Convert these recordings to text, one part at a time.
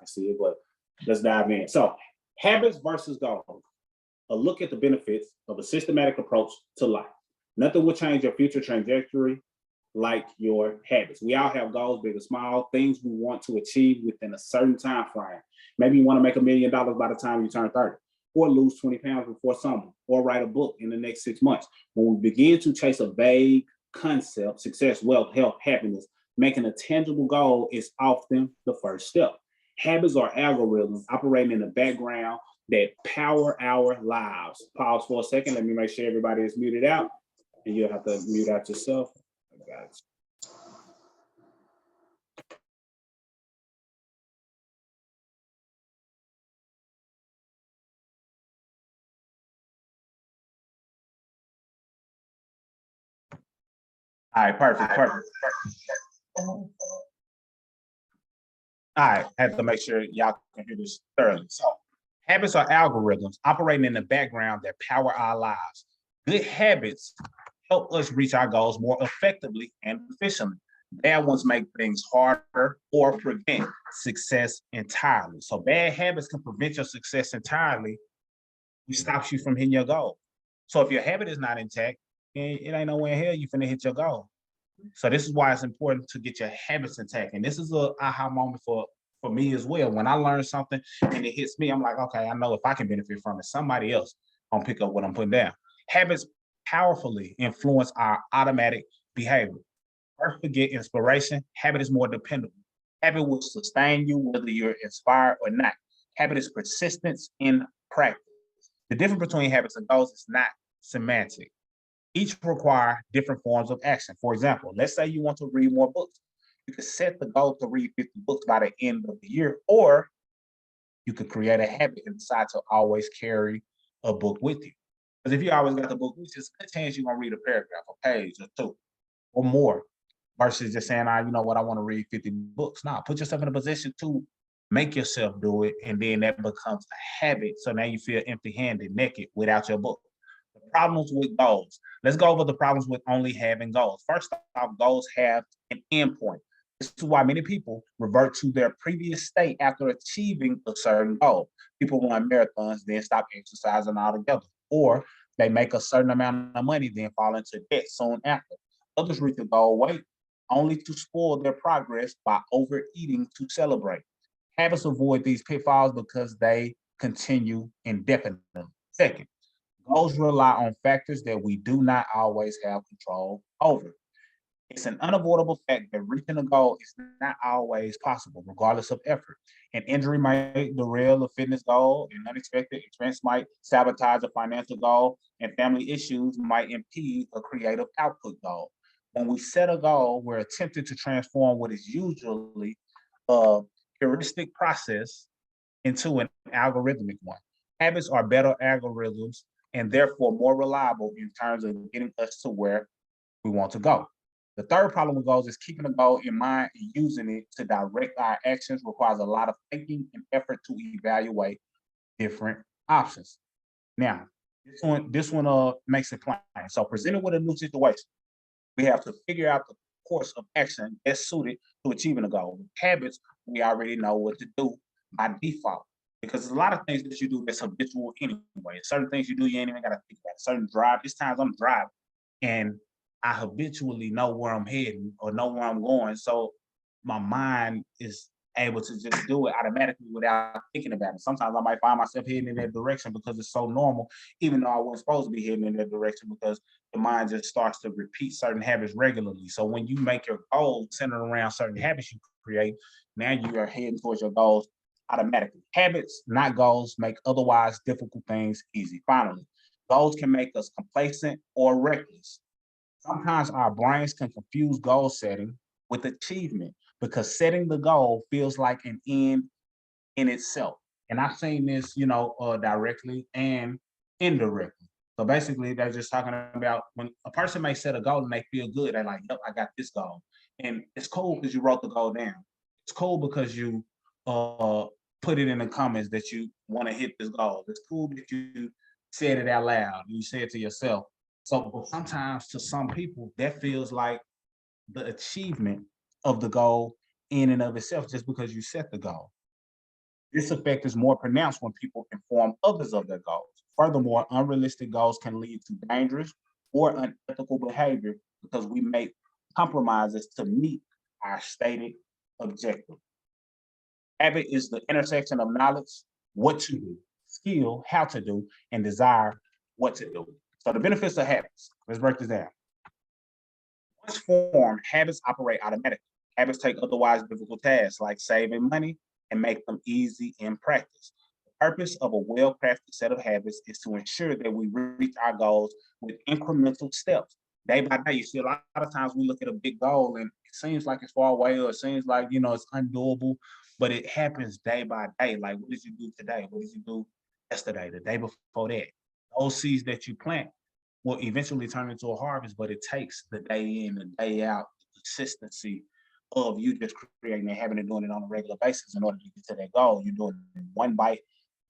see it, but let's dive in. So, habits versus goals. A look at the benefits of a systematic approach to life. Nothing will change your future trajectory like your habits. We all have goals, big or small, things we want to achieve within a certain time frame. Maybe you want to make $1 million by the time you turn 30, or lose 20 pounds before summer, or write a book in the next 6 months. When we begin to chase a vague concept, success, wealth, health, happiness, making a tangible goal is often the first step. Habits are algorithms operating in the background that power our lives. Pause for a second. Let me make sure everybody is muted out, and you'll have to mute out yourself. I got it. All right, perfect. All right, I have to make sure y'all can hear this thoroughly. So, habits are algorithms operating in the background that power our lives. Good habits help us reach our goals more effectively and efficiently. Bad ones make things harder or prevent success entirely. So, bad habits can prevent your success entirely. It stops you from hitting your goal. So, if your habit is not intact, it ain't nowhere in hell you finna hit your goal. So this is why it's important to get your habits intact. And this is a aha moment for me as well. When I learn something and it hits me, I'm like, okay, I know if I can benefit from it, somebody else gonna pick up what I'm putting down. Habits powerfully influence our automatic behavior. First, forget inspiration. Habit is more dependable. Habit will sustain you whether you're inspired or not. Habit is persistence in practice. The difference between habits and goals is not semantic. Each require different forms of action. For example, let's say you want to read more books. You could set the goal to read 50 books by the end of the year, or you could create a habit and decide to always carry a book with you. Because if you always got the book, with you, it's a good chance you're gonna read a paragraph, a page, or two, or more, versus just saying, you know what, I want to read 50 books. Now, put yourself in a position to make yourself do it, and then that becomes a habit. So now you feel empty-handed, naked, without your book. Problems with goals. Let's go over the problems with only having goals. First off, goals have an endpoint. This is why many people revert to their previous state after achieving a certain goal. People run marathons, then stop exercising altogether, or they make a certain amount of money, then fall into debt soon after. Others reach the goal weight only to spoil their progress by overeating to celebrate. Habits avoid these pitfalls because they continue indefinitely. Second, goals rely on factors that we do not always have control over. It's an unavoidable fact that reaching a goal is not always possible, regardless of effort. An injury might derail a fitness goal, an unexpected expense might sabotage a financial goal, and family issues might impede a creative output goal. When we set a goal, we're attempting to transform what is usually a heuristic process into an algorithmic one. Habits are better algorithms and therefore more reliable in terms of getting us to where we want to go. The third problem with goals is keeping a goal in mind and using it to direct our actions requires a lot of thinking and effort to evaluate different options. Now, this one makes it plain. So presented with a new situation, we have to figure out the course of action best suited to achieving a goal. With habits, we already know what to do by default. Because there's a lot of things that you do that's habitual anyway. Certain things you do, you ain't even gotta think about it. Certain drive, there's times I'm driving and I habitually know where I'm heading or know where I'm going. So my mind is able to just do it automatically without thinking about it. Sometimes I might find myself heading in that direction because it's so normal, even though I wasn't supposed to be heading in that direction because the mind just starts to repeat certain habits regularly. So when you make your goals centered around certain habits you create, now you are heading towards your goals automatically. Habits, not goals, make otherwise difficult things easy. Finally, goals can make us complacent or reckless. Sometimes our brains can confuse goal setting with achievement because setting the goal feels like an end in itself. And I've seen this, directly and indirectly. So basically, they're just talking about when a person may set a goal and they feel good, they're like, yep, I got this goal. And it's cool because you wrote the goal down. It's cool because you uh, put it in the comments that you want to hit this goal. It's cool that you said it out loud. You said it to yourself. So but sometimes to some people, that feels like the achievement of the goal in and of itself just because you set the goal. This effect is more pronounced when people inform others of their goals. Furthermore, unrealistic goals can lead to dangerous or unethical behavior because we make compromises to meet our stated objective. Habit is the intersection of knowledge, what to do, skill, how to do, and desire, what to do. So the benefits of habits. Let's break this down. Once formed, habits operate automatically. Habits take otherwise difficult tasks like saving money and make them easy in practice. The purpose of a well crafted set of habits is to ensure that we reach our goals with incremental steps. Day by day, you see a lot of times we look at a big goal and it seems like it's far away or it seems like, it's undoable, but it happens day by day. Like, what did you do today? What did you do yesterday, the day before that? Those seeds that you plant will eventually turn into a harvest, but it takes the day in, the day out, the consistency of you just creating and having and doing it on a regular basis in order to get to that goal. You're doing it one bite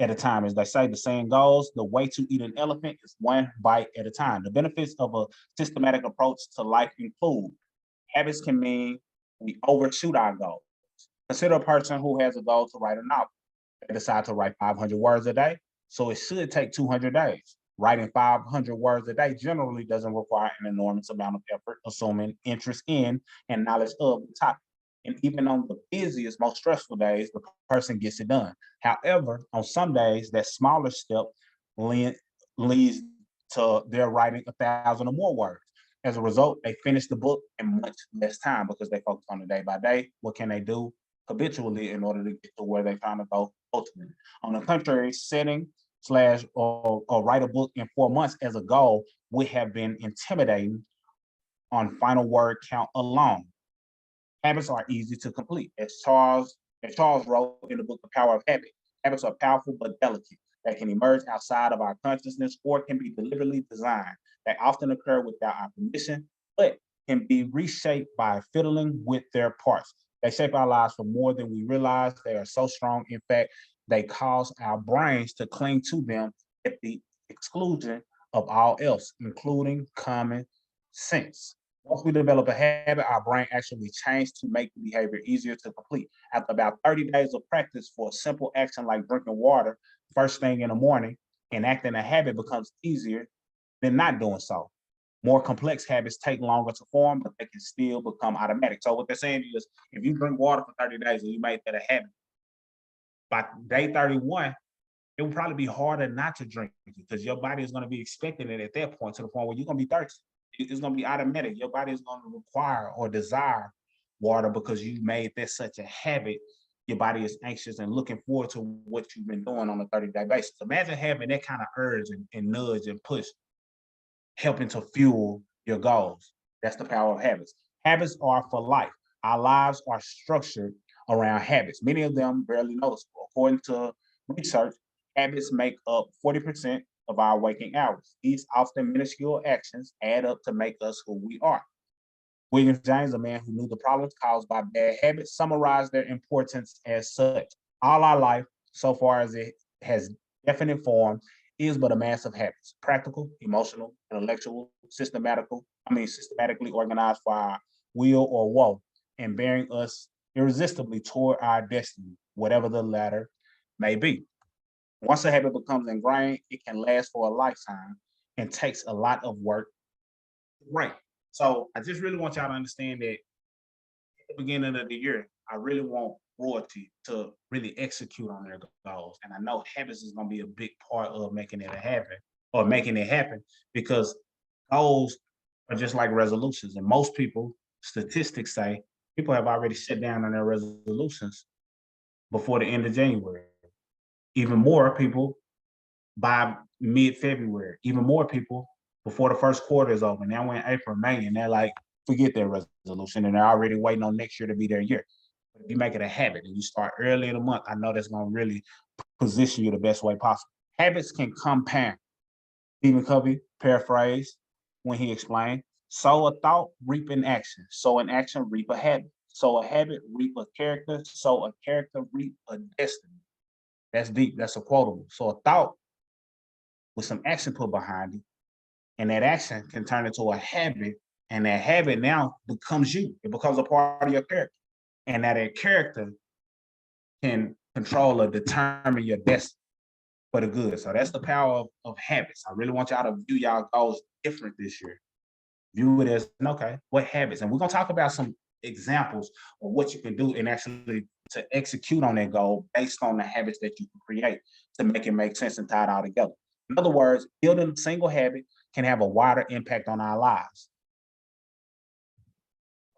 at a time. As they say, the saying goes, the way to eat an elephant is one bite at a time. The benefits of a systematic approach to life include habits can mean we overshoot our goals. Consider a person who has a goal to write a novel. They decide to write 500 words a day, so it should take 200 days. Writing 500 words a day generally doesn't require an enormous amount of effort, assuming interest in and knowledge of the topic. And even on the busiest, most stressful days, the person gets it done. However, on some days, that smaller step leads to their writing 1,000 or more words. As a result, they finish the book in much less time because they focus on the day by day. What can they do habitually in order to get to where they're trying to go ultimately? On the contrary, setting slash or write a book in 4 months as a goal would have been intimidating on final word count alone. Habits are easy to complete. As Charles wrote in the book The Power of Habit, habits are powerful but delicate. They can emerge outside of our consciousness or can be deliberately designed. They often occur without our permission, but can be reshaped by fiddling with their parts. They shape our lives for more than we realize. They are so strong, in fact, they cause our brains to cling to them at the exclusion of all else, including common sense. Once we develop a habit, our brain actually changes to make the behavior easier to complete. After about 30 days of practice for a simple action like drinking water first thing in the morning, enacting a habit becomes easier than not doing so. More complex habits take longer to form, but they can still become automatic. So what they're saying is, if you drink water for 30 days and you make that a habit, by day 31, it will probably be harder not to drink it because your body is going to be expecting it at that point to the point where you're going to be thirsty. It's going to be automatic. Your body is going to require or desire water because you made this such a habit. Your body is anxious and looking forward to what you've been doing on a 30-day basis. Imagine having that kind of urge and nudge and push helping to fuel your goals. That's the power of habits. Habits are for life. Our lives are structured around habits, many of them barely noticeable. According to research, habits make up 40% of our waking hours. These often minuscule actions add up to make us who we are. William James, a man who knew the problems caused by bad habits, summarized their importance as such. All our life, so far as it has definite form, is but a mass of habits, practical, emotional, intellectual, systematically organized for our will or woe, and bearing us irresistibly toward our destiny, whatever the latter may be. Once a habit becomes ingrained, it can last for a lifetime and takes a lot of work to break. So I just really want y'all to understand that at the beginning of the year, I really want royalty to really execute on their goals. And I know habits is going to be a big part of making it a happen or making it happen because goals are just like resolutions. And most people, statistics say, people have already shut down on their resolutions before the end of January. Even more people by mid-February, even more people before the first quarter is over. Now we're in April, May, and they're like, forget their resolution, and they're already waiting on next year to be their year. But if you make it a habit and you start early in the month, I know that's going to really position you the best way possible. Habits can compound. Stephen Covey paraphrased when he explained, sow a thought, reap an action. Sow an action, reap a habit. Sow a habit, reap a character. Sow a character, reap a destiny. That's deep. That's a quotable. So a thought with some action put behind it, and that action can turn into a habit, and that habit now becomes you. It becomes a part of your character, and that character can control or determine your destiny for the good. So that's the power of habits. I really want y'all to view y'all goals different this year. View it as okay, what habits? And we're gonna talk about some examples of what you can do and actually to execute on that goal based on the habits that you can create to make it make sense and tie it all together. In other words, building a single habit can have a wider impact on our lives.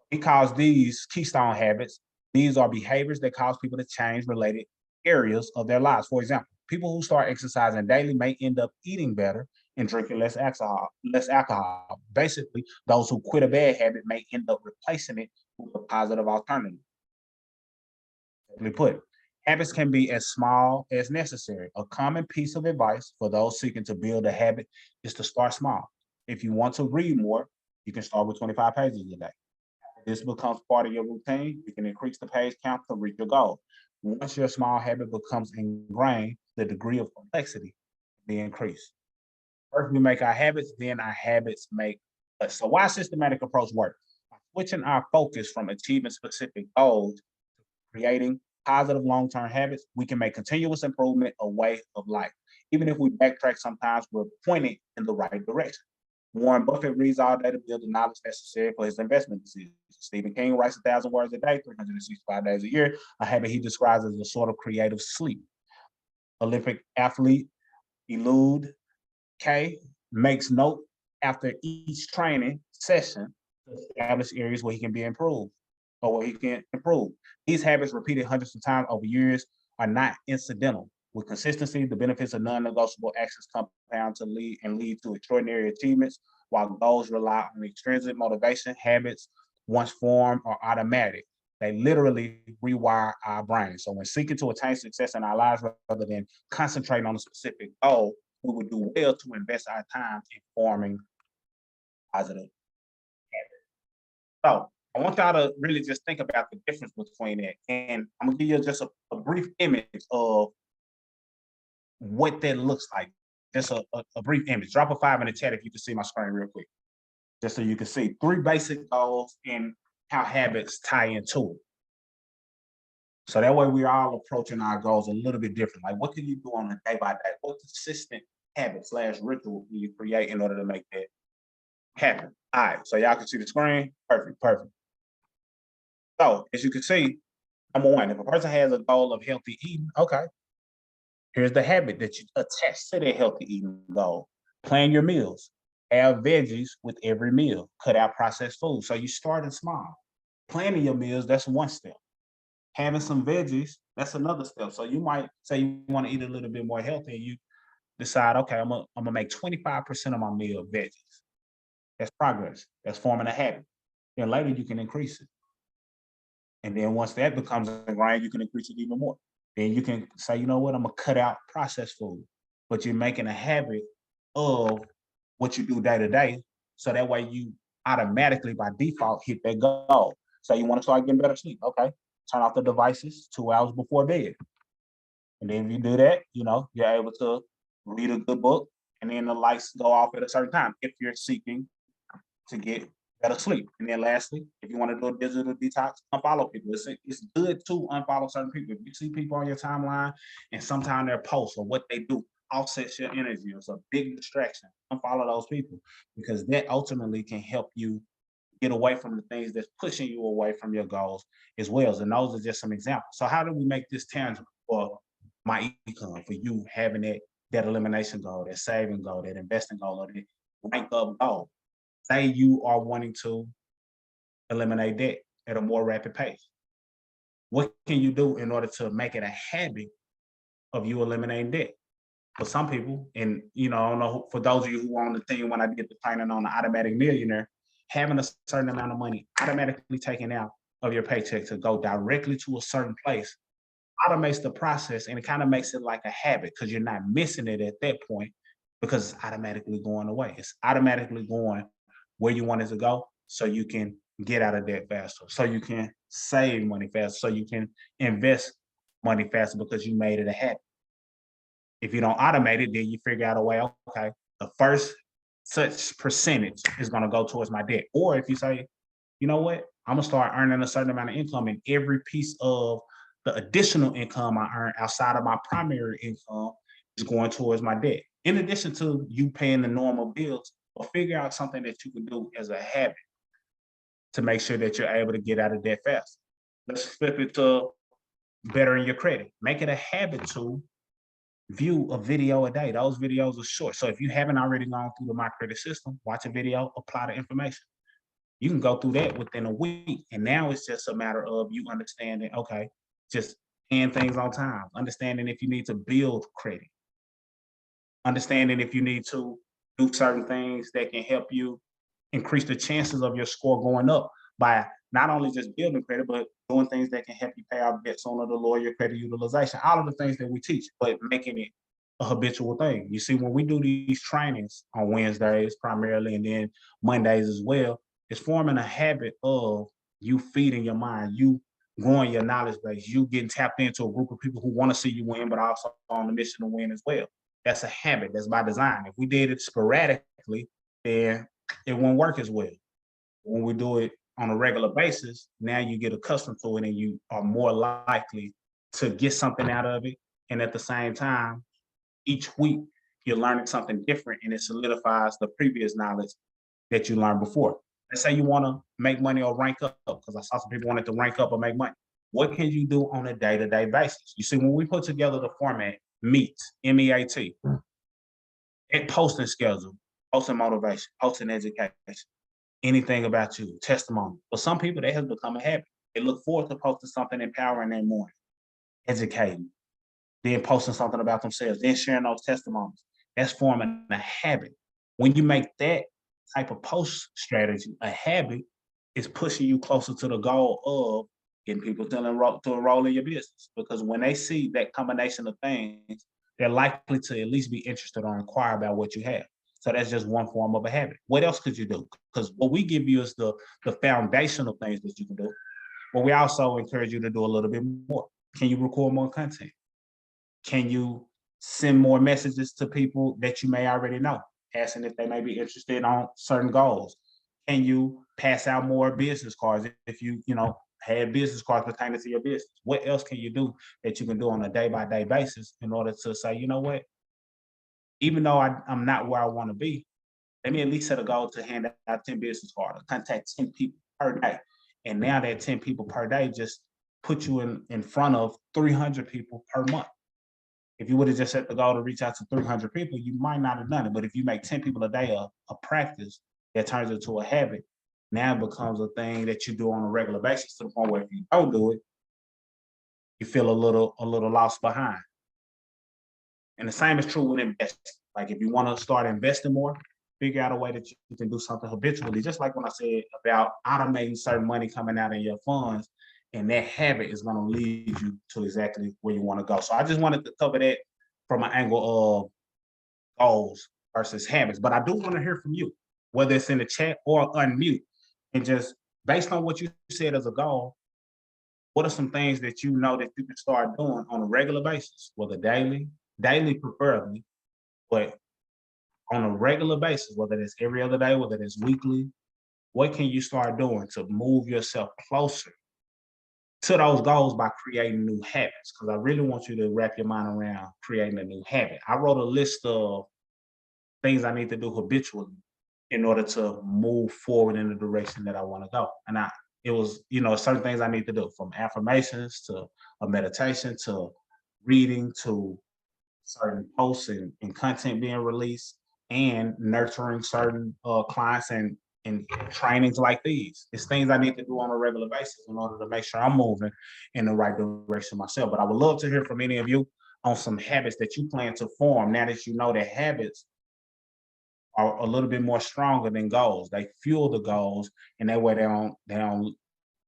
Because these keystone habits, these are behaviors that cause people to change related areas of their lives. For example, people who start exercising daily may end up eating better and drinking less alcohol. Less alcohol. Basically, those who quit a bad habit may end up replacing it with a positive alternative. Simply put, habits can be as small as necessary. A common piece of advice for those seeking to build a habit is to start small. If you want to read more, you can start with 25 pages a day. This becomes part of your routine. You can increase the page count to reach your goal. Once your small habit becomes ingrained, the degree of complexity will be increased. First, we make our habits, then our habits make us. So, why systematic approach work? By switching our focus from achieving specific goals to creating positive long-term habits, we can make continuous improvement a way of life. Even if we backtrack sometimes, we're pointing in the right direction. Warren Buffett reads all day to build the knowledge necessary for his investment decisions. Stephen King writes 1,000 words a day, 365 days a year, a habit he describes as a sort of creative sleep. Olympic athlete Eliud K makes note after each training session to establish areas where he can be improved or where he can improve. These habits repeated hundreds of times over years are not incidental. With consistency, the benefits of non-negotiable actions compound to lead to extraordinary achievements, while goals rely on extrinsic motivation. Habits, once formed, are automatic. They literally rewire our brains. So when seeking to attain success in our lives rather than concentrating on a specific goal, we would do well to invest our time in forming positive habits. So I want y'all to really just think about the difference between that. And I'm gonna give you just a brief image of what that looks like. Just a brief image. Drop a 5 in the chat if you can see my screen real quick. Just so you can see 3 basic goals and how habits tie into it. So that way we're all approaching our goals a little bit different. Like what can you do on a day by day? What consistent habit slash ritual can you create in order to make that happen? All right, so y'all can see the screen. Perfect, perfect. So as you can see, number one, if a person has a goal of healthy eating, okay, here's the habit that you attach to that healthy eating goal. Plan your meals. Have veggies with every meal. Cut out processed food. So you starting small. Planning your meals, that's one step. Having some veggies, that's another step. So you might say you want to eat a little bit more healthy and you decide, okay, I'm gonna make 25% of my meal veggies. That's progress. That's forming a habit. Then later you can increase it. And then once that becomes ingrained, you can increase it even more. Then you can say, you know what, I'm gonna cut out processed food. But you're making a habit of what you do day to day. So that way you automatically by default hit that goal. So you want to start getting better sleep. Okay. Turn off the devices 2 hours before bed. And then if you do that, you're able to read a good book and then the lights go off at a certain time if you're seeking to get better sleep. And then lastly, if you want to do a digital detox, unfollow people. It's good to unfollow certain people. If you see people on your timeline and sometimes their posts or what they do offsets your energy, it's a big distraction. Unfollow those people because that ultimately can help you get away from the things that's pushing you away from your goals as well. And those are just some examples. So how do we make this tangible for my income, for you having that elimination goal, that saving goal, that investing goal, or that rank up goal? Say you are wanting to eliminate debt at a more rapid pace. What can you do in order to make it a habit of you eliminating debt? For some people, and I don't know, for those of you who were on the thing when I did the training on the automatic millionaire, having a certain amount of money automatically taken out of your paycheck to go directly to a certain place automates the process and it kind of makes it like a habit because you're not missing it at that point because it's automatically going away. It's automatically going where you want it to go so you can get out of debt faster, so you can save money faster, so you can invest money faster because you made it a habit. If you don't automate it, then you figure out a way, okay, the first such percentage is going to go towards my debt. Or if you say, you know what, I'm going to start earning a certain amount of income and every piece of the additional income I earn outside of my primary income is going towards my debt. In addition to you paying the normal bills, or figure out something that you can do as a habit to make sure that you're able to get out of debt fast. Let's flip it to bettering your credit. Make it a habit to view a video a day. Those videos are short. So if you haven't already gone through the My Credit System, watch a video, apply the information. You can go through that within a week. And now it's just a matter of you understanding, okay, just paying things on time, understanding if you need to build credit, understanding if you need to do certain things that can help you increase the chances of your score going up by not only just building credit, but doing things that can help you pay off debt sooner to lower your credit utilization. All of the things that we teach, but making it a habitual thing. You see, when we do these trainings on Wednesdays primarily, and then Mondays as well, it's forming a habit of you feeding your mind, you growing your knowledge base, you getting tapped into a group of people who want to see you win, but also on the mission to win as well. That's a habit. That's by design. If we did it sporadically, then it won't work as well. When we do it on a regular basis, now you get accustomed to it and you are more likely to get something out of it. And at the same time, each week you're learning something different and it solidifies the previous knowledge that you learned before. Let's say you want to make money or rank up, because I saw some people wanted to rank up or make money. What can you do on a day-to-day basis? You see, when we put together the format, MEAT, MEAT, it posting schedule, posting motivation, posting education, anything about you, testimony. For some people, that has become a habit. They look forward to posting something empowering their morning, educating, then posting something about themselves, then sharing those testimonies. That's forming a habit. When you make that type of post strategy a habit, it's pushing you closer to the goal of getting people to enroll in your business. Because when they see that combination of things, they're likely to at least be interested or inquire about what you have. So that's just one form of a habit. What else could you do? Because what we give you is the foundational things that you can do, but we also encourage you to do a little bit more. Can you record more content? Can you send more messages to people that you may already know, asking if they may be interested on certain goals? Can you pass out more business cards if you had business cards pertaining to your business? What else can you do that you can do on a day-by-day basis in order to say, you know what, even though I'm not where I want to be, let me at least set a goal to hand out 10 business cards, contact 10 people per day. And now that 10 people per day just put you in front of 300 people per month. If you would have just set the goal to reach out to 300 people, you might not have done it. But if you make 10 people a day a practice that turns into a habit, now it becomes a thing that you do on a regular basis, to the point where if you don't do it, you feel a little lost behind. And the same is true with investing. Like if you want to start investing more, figure out a way that you can do something habitually. Just like when I said about automating certain money coming out of your funds, and that habit is going to lead you to exactly where you want to go. So I just wanted to cover that from an angle of goals versus habits. But I do want to hear from you, whether it's in the chat or unmute, and just based on what you said as a goal, what are some things that you know that you can start doing on a regular basis, whether daily preferably, but on a regular basis, whether it's every other day, whether it's weekly, what can you start doing to move yourself closer to those goals by creating new habits? Because I really want you to wrap your mind around creating a new habit. I wrote a list of things I need to do habitually in order to move forward in the direction that I want to go. And it was, certain things I need to do, from affirmations to a meditation to reading to certain posts and content being released, and nurturing certain clients and trainings like these. It's things I need to do on a regular basis in order to make sure I'm moving in the right direction myself. But I would love to hear from any of you on some habits that you plan to form now that you know that habits are a little bit more stronger than goals. They fuel the goals, and that way they don't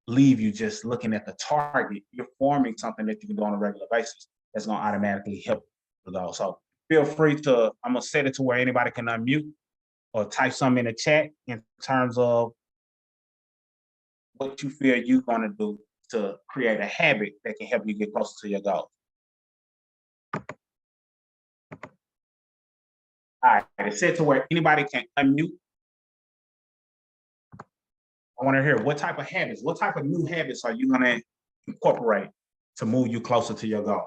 leave you just looking at the target. You're forming something that you can do on a regular basis that's going to automatically help the goal. So feel free to, I'm going to set it to where anybody can unmute or type something in the chat in terms of what you feel you're going to do to create a habit that can help you get closer to your goal. All right, it's set to where anybody can unmute. I want to hear what type of habits, what type of new habits are you going to incorporate to move you closer to your goal?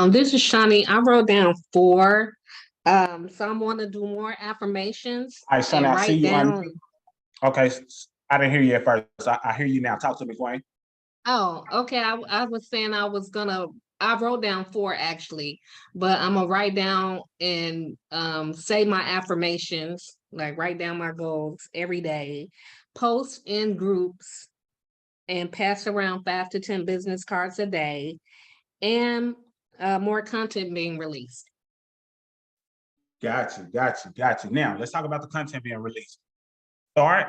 This is Shani. I wrote down 4. So I'm going to do more affirmations All right, Sonny, and I see write you on. down. Okay, I didn't hear you at first. I hear you now. Talk to me, Queen. Oh, okay. I was saying I wrote down 4 actually, but I'm gonna write down and say my affirmations, like write down my goals every day, post in groups and pass around 5 to 10 business cards a day, and more content being released. Got you. Now, let's talk about the content being released. Start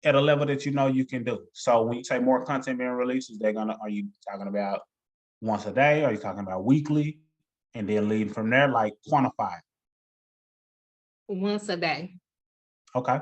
at a level that you know you can do. So when you say more content being released, are you talking about once a day? Are you talking about weekly? And then lead from there, like quantify. Once a day. Okay.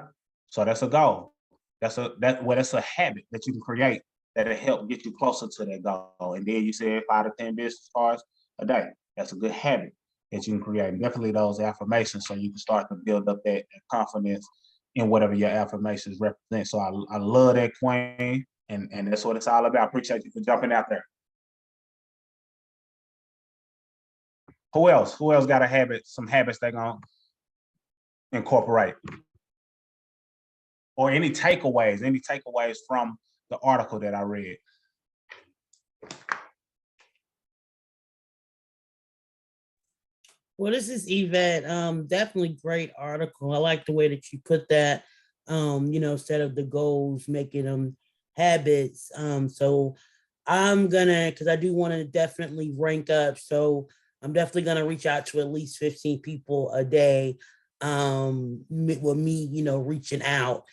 So that's a goal. That's a habit that you can create that'll help get you closer to that goal. And then you said 5 to 10 business cards a day. That's a good habit that you can create. Definitely those affirmations so you can start to build up that confidence in whatever your affirmations represent. So I love that, Queen. And that's what it's all about. Appreciate you for jumping out there. Who else? Who else got some habits they're gonna incorporate? Or any takeaways from the article that I read? Well, this is Yvette. Definitely great article. I like the way that you put that. Instead of the goals, making them habits. So I'm gonna, because I do want to definitely rank up. So I'm definitely gonna reach out to at least 15 people a day. With me, reaching out,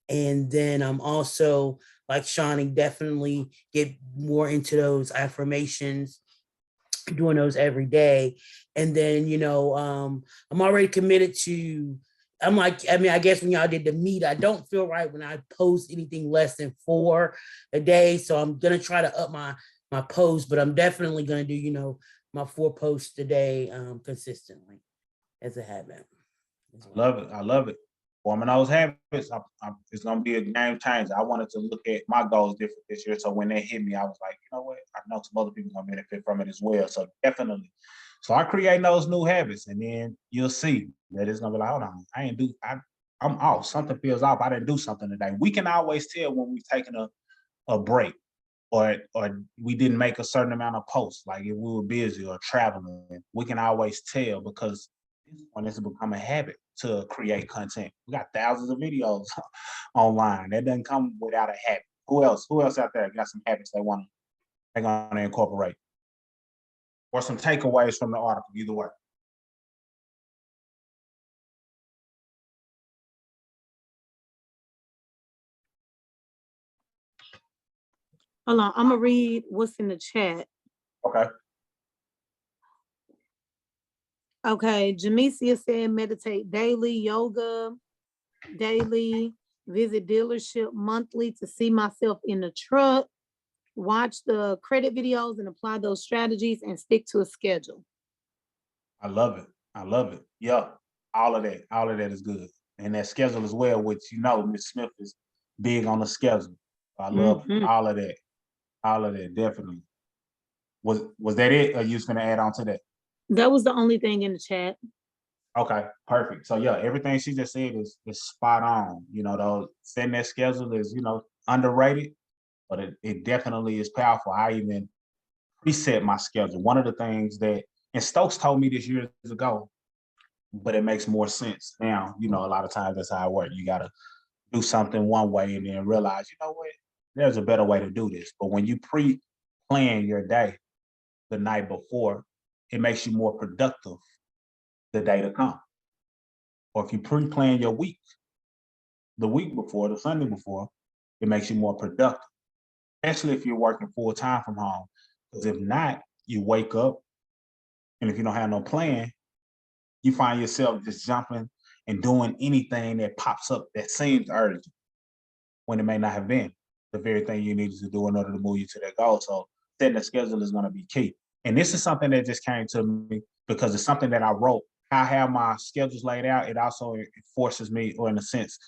and then I'm also like Shawnee, definitely get more into those affirmations, doing those every day. And then, I'm already committed to, I guess when y'all did the meet, I don't feel right when I post anything less than 4 a day. So I'm going to try to up my post, but I'm definitely going to do, my 4 posts a day consistently as a habit. I love it. Forming those habits, it's gonna be a game changer. I wanted to look at my goals different this year, so when they hit me, I was like, you know what? I know some other people gonna benefit from it as well. So definitely. So I create those new habits, and then you'll see that it's gonna be like, hold on, I'm off. Something feels off. I didn't do something today. We can always tell when we've taken a break, or we didn't make a certain amount of posts. Like if we were busy or traveling, we can always tell because when it's become a habit to create content. We got thousands of videos online. That doesn't come without a habit. Who else? Who else out there got some habits they're gonna incorporate? Or some takeaways from the article, either way. Hold on, I'm gonna read what's in the chat. Okay. Okay, Jamesia said meditate daily, yoga daily, visit dealership monthly to see myself in the truck, watch the credit videos and apply those strategies and stick to a schedule. I love it. Yeah, all of that is good. And that schedule as well, which Ms. Smith is big on the schedule. I love all of that. All of that, definitely. Was that it, or you just gonna add on to that? That was the only thing in the chat. Okay, perfect. So yeah, everything she just said is spot on. Those setting that schedule is, underrated, but it definitely is powerful. I even preset my schedule. One of the things and Stokes told me this years ago, but it makes more sense now. A lot of times that's how it works. You gotta do something one way and then realize, you know what, there's a better way to do this. But when you pre-plan your day the night before, it makes you more productive the day to come. Or if you pre-plan your week, the week before, the Sunday before, it makes you more productive, especially if you're working full time from home. Because if not, you wake up, and if you don't have no plan, you find yourself just jumping and doing anything that pops up that seems urgent when it may not have been the very thing you needed to do in order to move you to that goal. So setting a schedule is going to be key. And this is something that just came to me because it's something that I wrote. I have my schedules laid out. It also forces me, or in a sense,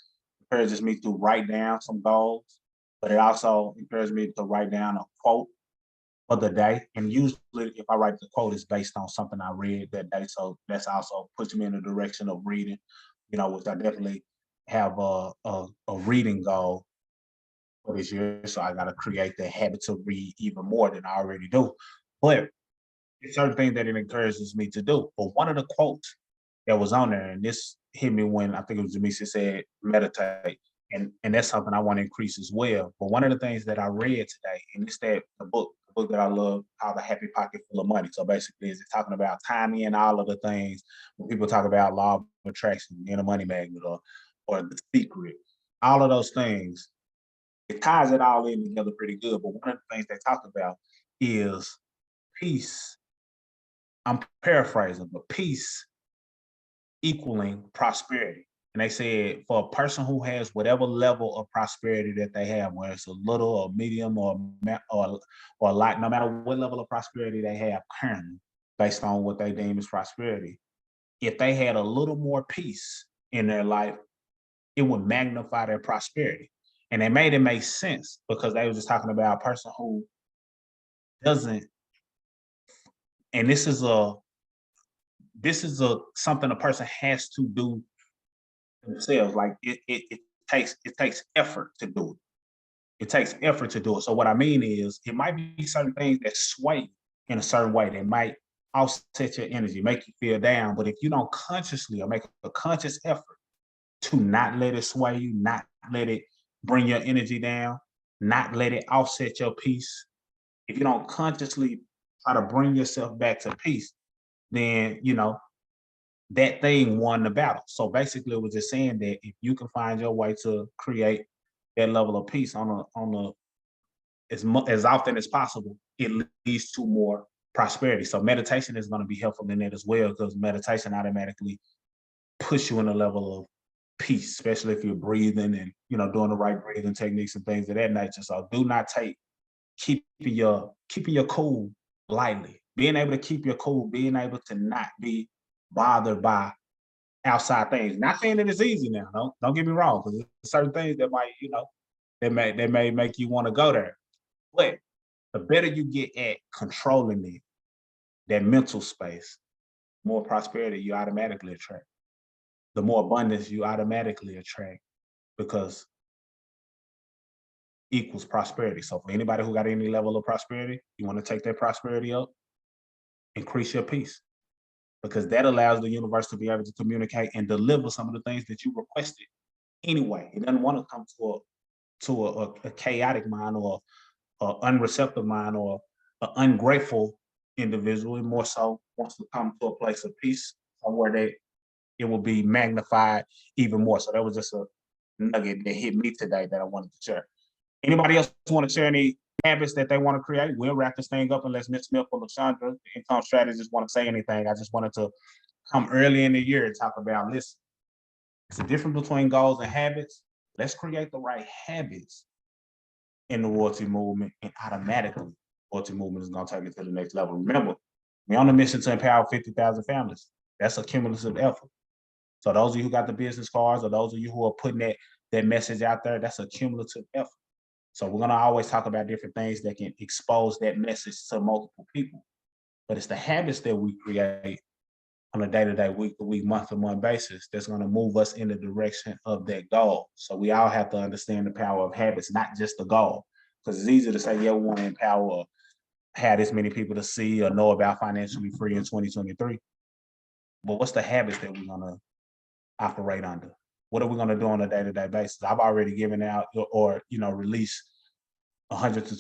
encourages me to write down some goals but it also encouraged me to write down a quote for the day. And usually if I write the quote, it's based on something I read that day. So that's also puts me in the direction of reading, which I definitely have a reading goal for this year. So I gotta create the habit to read even more than I already do. But it's certain things that it encourages me to do. But one of the quotes that was on there, and this hit me when I think it was Jamisa said, meditate. And that's something I want to increase as well. But one of the things that I read today, and it's the book that I love, called The Happy Pocket Full of Money. So basically, it's talking about timing and all of the things when people talk about law of attraction, being a money magnet, or the secret, all of those things. It ties it all in together pretty good. But one of the things they talk about is peace. I'm paraphrasing, but peace equaling prosperity. And they said for a person who has whatever level of prosperity that they have, whether it's a little or medium or a lot, no matter what level of prosperity they have currently, based on what they deem as prosperity, if they had a little more peace in their life, it would magnify their prosperity. And it made it make sense because they were just talking about a person who doesn't, and this is something a person has to do themselves. Like it takes effort to do it. It takes effort to do it. So what I mean is it might be certain things that sway in a certain way. They might offset your energy, make you feel down. But if you don't consciously or make a conscious effort to not let it sway you, not let it bring your energy down, not let it offset your peace, if you don't consciously try to bring yourself back to peace, then that thing won the battle. So basically, it was just saying that if you can find your way to create that level of peace on as often as possible, it leads to more prosperity. So meditation is going to be helpful in that as well, because meditation automatically puts you in a level of peace, especially if you're breathing and doing the right breathing techniques and things of that nature. So do not take keeping your cool lightly. Being able to keep your cool, being able to not be bothered by outside things. Not saying that it's easy now. Don't get me wrong, because there's certain things that might, that may make you want to go there. But the better you get at controlling it, that mental space, more prosperity you automatically attract. The more abundance you automatically attract, because equals prosperity. So for anybody who got any level of prosperity, you want to take that prosperity up, increase your peace, because that allows the universe to be able to communicate and deliver some of the things that you requested anyway. It doesn't want to come to a chaotic mind or an unreceptive mind or an ungrateful individual. It more so wants to come to a place of peace, somewhere that it will be magnified even more. So that was just a nugget that hit me today that I wanted to share. Anybody else want to share any habits that they want to create? We'll wrap this thing up unless Ms. Smith or LaShondra, the income strategist, want to say anything. I just wanted to come early in the year and talk about, listen, it's the difference between goals and habits. Let's create the right habits in the royalty movement, and automatically royalty movement is going to take it to the next level. Remember, we're on a mission to empower 50,000 families. That's a cumulative effort. So those of you who got the business cards, or those of you who are putting that message out there, that's a cumulative effort. So we're going to always talk about different things that can expose that message to multiple people. But it's the habits that we create on a day-to-day, week-to-week, month-to-month basis that's going to move us in the direction of that goal. So we all have to understand the power of habits, not just the goal. Because it's easy to say, yeah, we want to empower or have this many people to see or know about Financially Free in 2023. But what's the habits that we're going to operate under? What are we going to do on a day-to-day basis? I've already given out or released 100 to